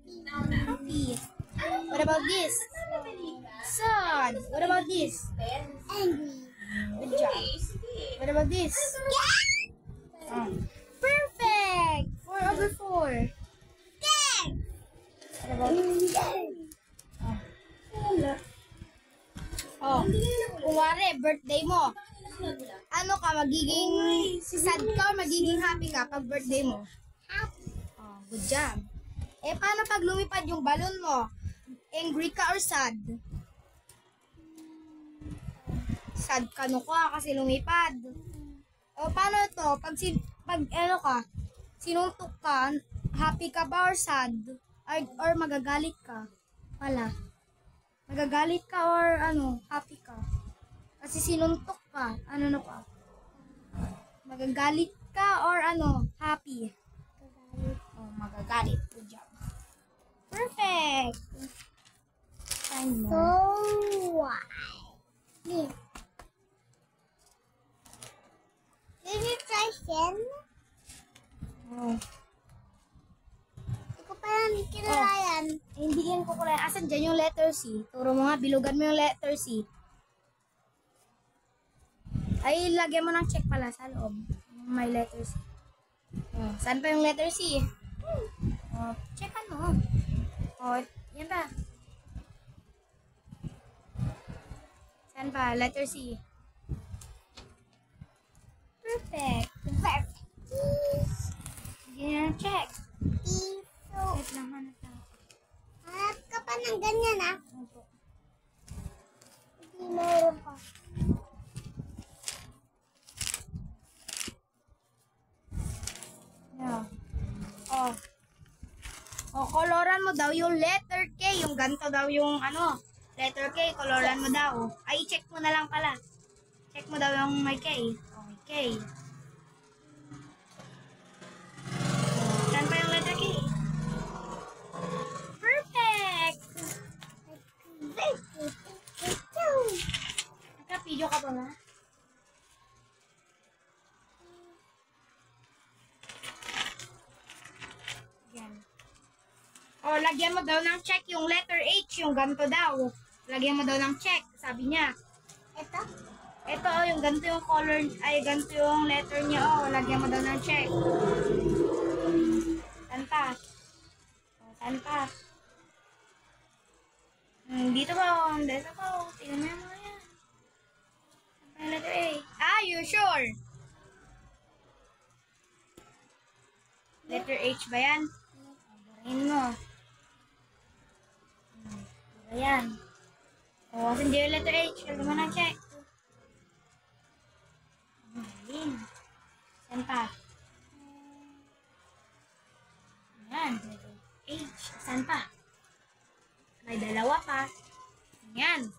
Happy. What about this? Sad. What about this? Angry. Good job. What about this? Perfect. 4/4. What about this? Kunwari, birthday mo. Ano ka, magiging sad ka or magiging happy ka pag birthday mo? Happy. Good job. Paano pag lumipad yung balon mo? Angry ka or sad? Sad ka no ka kasi lumipad. Paano to? Pag ano ka, sinuntok ka, happy ka ba or sad? Or magagalit ka? Wala. Magagalit ka or happy ka? Kasi sinuntok ka, no ka? Magagalit ka or happy? Magagalit. Good job. Perfect! Time So, mo. why? This. Did you try Shen? Hindi ko parang kilala yan. Hindi yan ko kulay. Asan dyan yung letter C? Turo mo nga, bilugan mo yung letter C. Ay, lagyan mo ng check pala sa loob. May letter C. Saan pa yung letter C? Checkan mo. Yan ba? Saan pa? Letter C. Perfect. Perfect. Yan, check. Piso. Wait lang, hanap lang. Hanap ka pa ng ganyan, ah. Opo. Hindi meron pa. Yeah. Koloran mo daw yung letter K. Yung ganito daw yung letter K. Koloran mo daw. Ay, check mo na lang pala. Check mo daw yung may K. May K. Saan pa yung letter K? Perfect! Nagka-video ka ba na? Yan. Lagyan mo daw ng check yung letter H, yung ganito daw. Lagyan mo daw ng check, sabi niya. Ito? Ito, yung ganito yung color, ay ganito yung letter niya, lagyan mo daw ng check. Saan pa? Saan pa? Dito ba? Dito pa. Tingnan mo yung mga yan. Saan pa yung letter A? You sure? Letter H ba yan? Burahin mo. Ayan. Kasi hindi yung letter H. Lagyan mo ng check. Ayan. Saan pa? Ayan. Letter H. Saan pa? May dalawa pa. Ayan.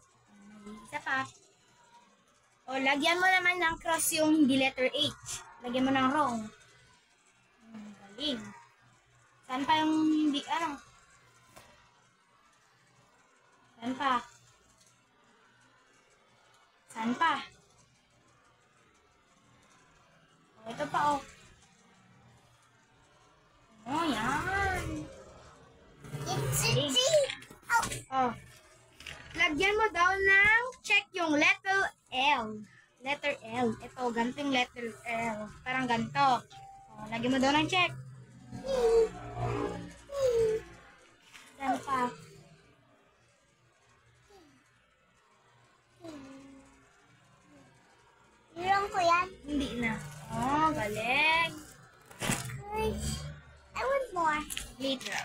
May isa pa. Lagyan mo naman ng cross yung hindi letter H. Lagyan mo ng wrong. Galing. Saan pa yung hindi, Saan pa? Saan pa? Ito pa, yan. It's a G. Lagyan mo daw ng check yung letter L. Letter L. Ito, ganito yung letter L. Parang ganito. Lagyan mo daw ng check. Saan pa? Ilang ko yan? Hindi na. Galing. I want more. Later.